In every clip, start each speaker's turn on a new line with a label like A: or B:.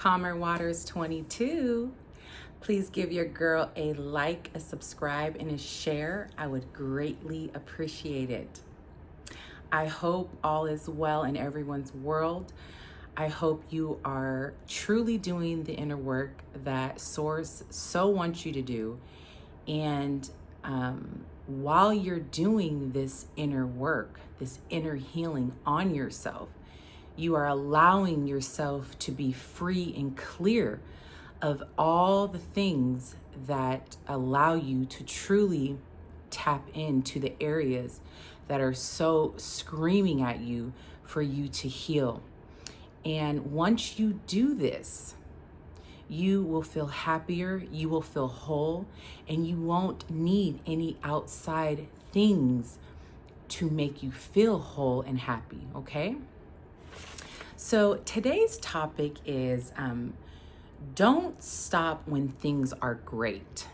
A: Calmer Waters 22. Please give your girl a like, a subscribe, and a share. I would greatly appreciate it. I hope all is well in everyone's world. I hope you are truly doing the inner work that Source so wants you to do. And while you're doing this inner work, this inner healing on yourself, you are allowing yourself to be free and clear of all the things that allow you to truly tap into the areas that are so screaming at you for you to heal. And once you do this, you will feel happier, you will feel whole, and you won't need any outside things to make you feel whole and happy, okay? So today's topic is don't stop when things are great.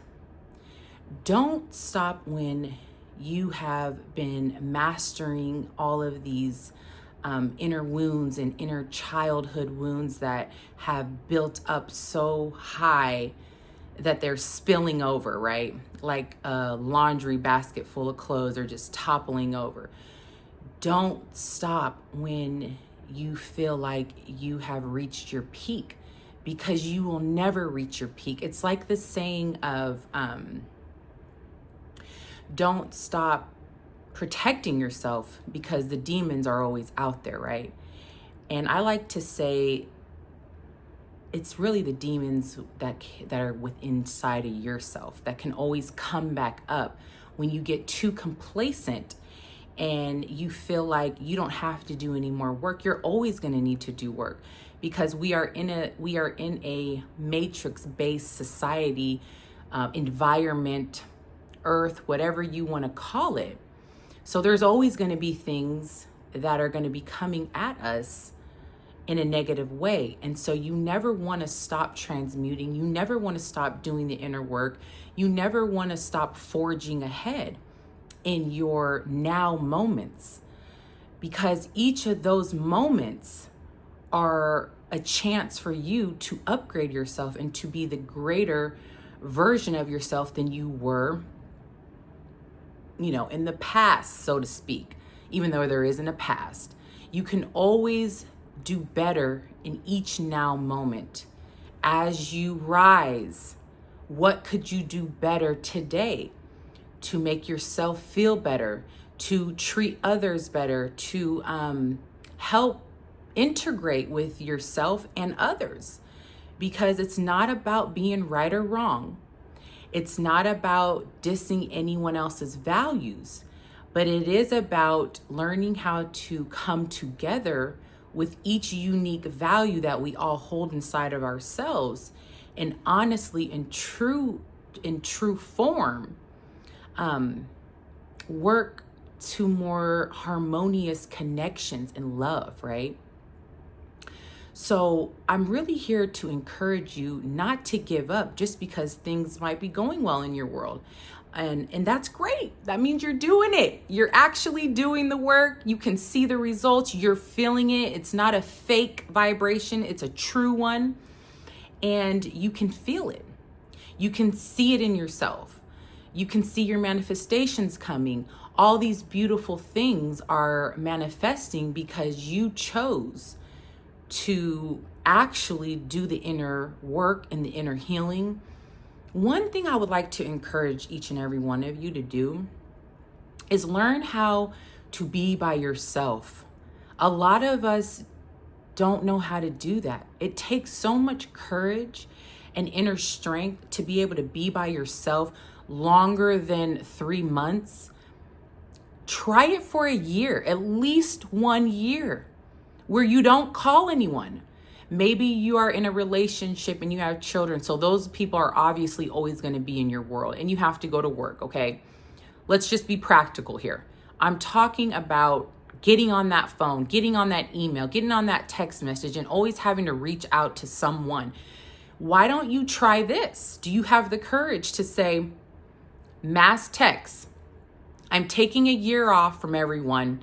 A: Don't stop when you have been mastering all of these inner wounds and inner childhood wounds that have built up so high that they're spilling over, right? Like a laundry basket full of clothes are just toppling over. Don't stop when you feel like you have reached your peak, because you will never reach your peak. It's like the saying of don't stop protecting yourself because the demons are always out there, right? And I like to say it's really the demons that are within inside of yourself that can always come back up when you get too complacent and you feel like you don't have to do any more work. You're always going to need to do work, because we are in a matrix-based society, environment, earth, whatever you want to call it. So there's always going to be things that are going to be coming at us in a negative way. And so you never want to stop transmuting. You never want to stop doing the inner work. You never want to stop forging ahead in your now moments, because each of those moments are a chance for you to upgrade yourself and to be the greater version of yourself than you were, in the past, so to speak. Even though there isn't a past, you can always do better in each now moment. As you rise, what could you do better today to make yourself feel better, to treat others better, to help integrate with yourself and others? Because it's not about being right or wrong. It's not about dissing anyone else's values, but it is about learning how to come together with each unique value that we all hold inside of ourselves, and honestly, in true form, work to more harmonious connections and love, right? So I'm really here to encourage you not to give up just because things might be going well in your world. And that's great. That means you're doing it. You're actually doing the work. You can see the results. You're feeling it. It's not a fake vibration. It's a true one. And you can feel it. You can see it in yourself. You can see your manifestations coming. All these beautiful things are manifesting because you chose to actually do the inner work and the inner healing. One thing I would like to encourage each and every one of you to do is learn how to be by yourself. A lot of us don't know how to do that. It takes so much courage and inner strength to be able to be by yourself longer than 3 months. Try it for a year, at least 1 year, where you don't call anyone. Maybe you are in a relationship and you have children, so those people are obviously always going to be in your world, and you have to go to work, okay? Let's just be practical here. I'm talking about getting on that phone, getting on that email, getting on that text message, and always having to reach out to someone. Why don't you try this? Do you have the courage to say, mass text, I'm taking a year off from everyone.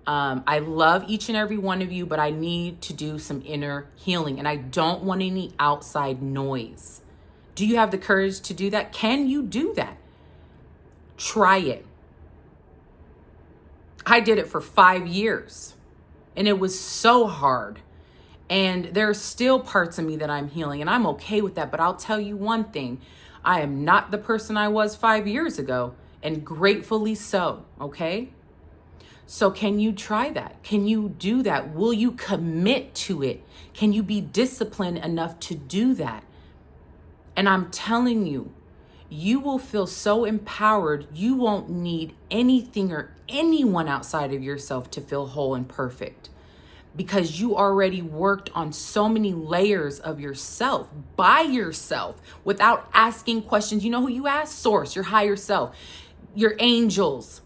A: I love each and every one of you, but I need to do some inner healing, and I don't want any outside noise. Do you have the courage to do that? Can you do that? Try it. I did it for 5 years, and it was so hard. And there are still parts of me that I'm healing, and I'm okay with that. But I'll tell you one thing. I am not the person I was 5 years ago, and gratefully so, okay? So can you try that? Can you do that? Will you commit to it? Can you be disciplined enough to do that? And I'm telling you, you will feel so empowered, you won't need anything or anyone outside of yourself to feel whole and perfect, because you already worked on so many layers of yourself by yourself without asking questions. You know who you ask? Source, your higher self, your angels.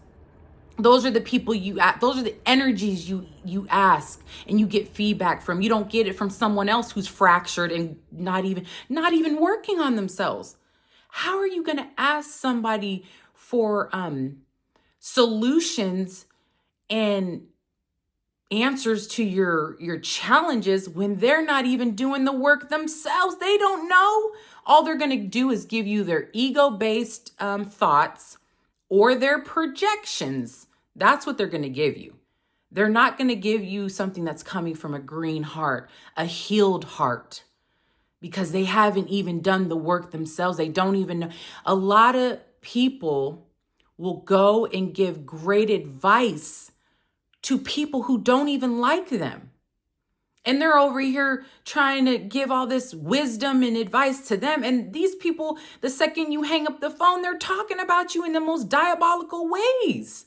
A: Those are the people you ask. Those are the energies you ask and you get feedback from. You don't get it from someone else who's fractured and not even working on themselves. How are you going to ask somebody for solutions and answers to your challenges when they're not even doing the work themselves? They don't know. All they're going to do is give you their ego-based thoughts or their projections. That's what they're going to give you. They're not going to give you something that's coming from a green heart, a healed heart, because they haven't even done the work themselves. They don't even know. A lot of people will go and give great advice to people who don't even like them. And they're over here trying to give all this wisdom and advice to them. And these people, the second you hang up the phone, they're talking about you in the most diabolical ways.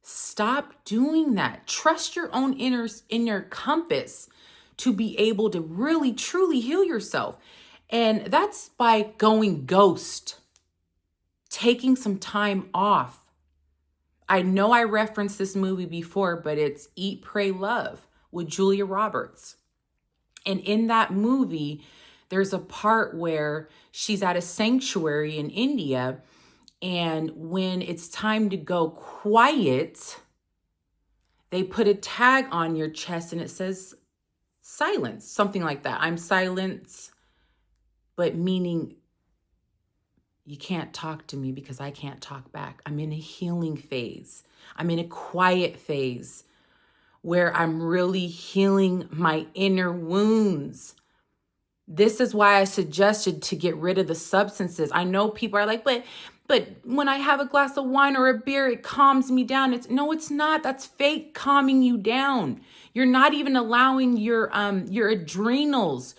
A: Stop doing that. Trust your own inner compass to be able to really, truly heal yourself. And that's by going ghost, taking some time off. I know I referenced this movie before, but it's Eat, Pray, Love with Julia Roberts. And in that movie, there's a part where she's at a sanctuary in India, and when it's time to go quiet, they put a tag on your chest and it says silence, something like that. I'm silence, but meaning you can't talk to me because I can't talk back. I'm in a healing phase. I'm in a quiet phase where I'm really healing my inner wounds. This is why I suggested to get rid of the substances. I know people are like, but when I have a glass of wine or a beer, it calms me down. No, it's not. That's fake calming you down. You're not even allowing your adrenals,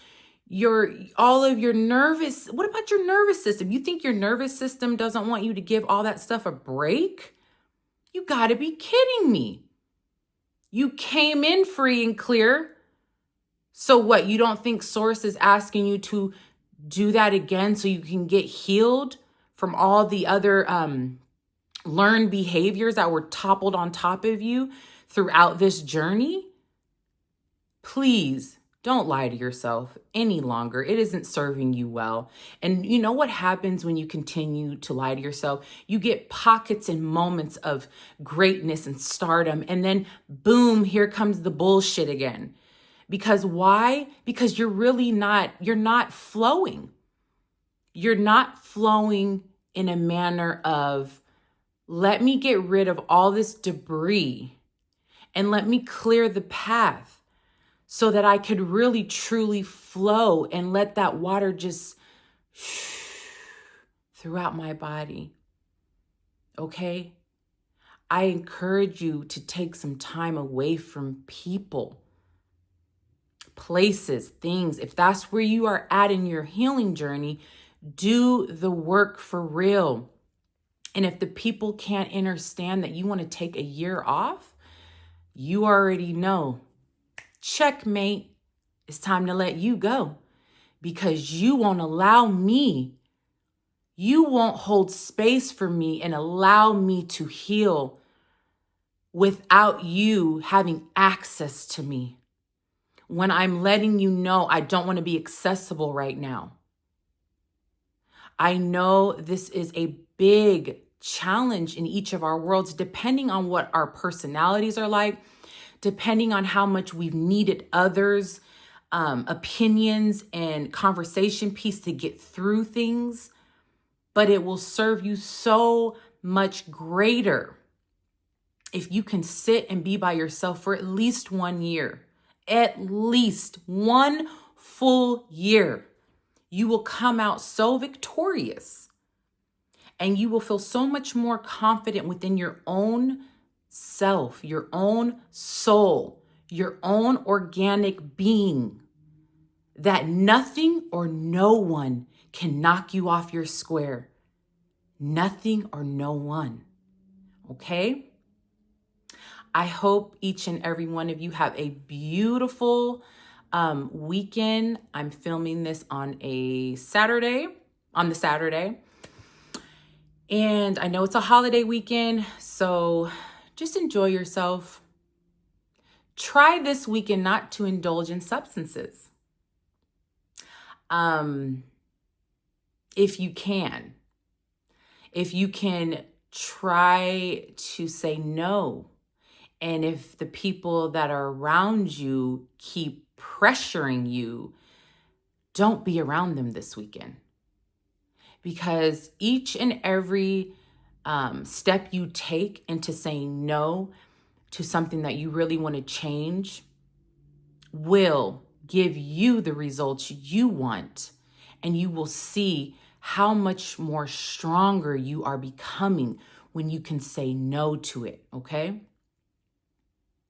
A: all of your nervous. What about your nervous system? You think your nervous system doesn't want you to give all that stuff a break? You got to be kidding me. You came in free and clear. So what? You don't think Source is asking you to do that again so you can get healed from all the other learned behaviors that were toppled on top of you throughout this journey? Please don't lie to yourself any longer. It isn't serving you well. And you know what happens when you continue to lie to yourself? You get pockets and moments of greatness and stardom, and then boom, here comes the bullshit again. Because why? Because you're not flowing. You're not flowing in a manner of, let me get rid of all this debris and let me clear the path so that I could really truly flow and let that water just throughout my body. Okay? I encourage you to take some time away from people, places, things. If that's where you are at in your healing journey, do the work for real. And if the people can't understand that you want to take a year off, you already know. Checkmate. It's time to let you go, because you won't allow me. You won't hold space for me and allow me to heal without you having access to me. When I'm letting you know I don't want to be accessible right now. I know this is a big challenge in each of our worlds, depending on what our personalities are like, depending on how much we've needed others' opinions and conversation piece to get through things. But it will serve you so much greater if you can sit and be by yourself for at least 1 year, at least 1 full year. You will come out so victorious, and you will feel so much more confident within your own self, your own soul, your own organic being, that nothing or no one can knock you off your square. Nothing or no one. Okay? I hope each and every one of you have a beautiful weekend. I'm filming this on the Saturday. And I know it's a holiday weekend, so just enjoy yourself. Try this weekend not to indulge in substances. If you can. If you can, try to say no. And if the people that are around you keep pressuring you, don't be around them this weekend. Because each and every step you take into saying no to something that you really want to change will give you the results you want. And you will see how much more stronger you are becoming when you can say no to it, okay?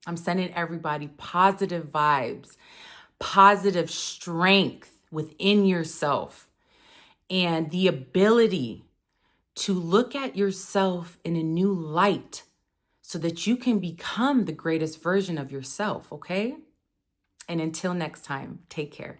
A: I'm sending everybody positive vibes, positive strength within yourself, and the ability to look at yourself in a new light so that you can become the greatest version of yourself, okay? And until next time, take care.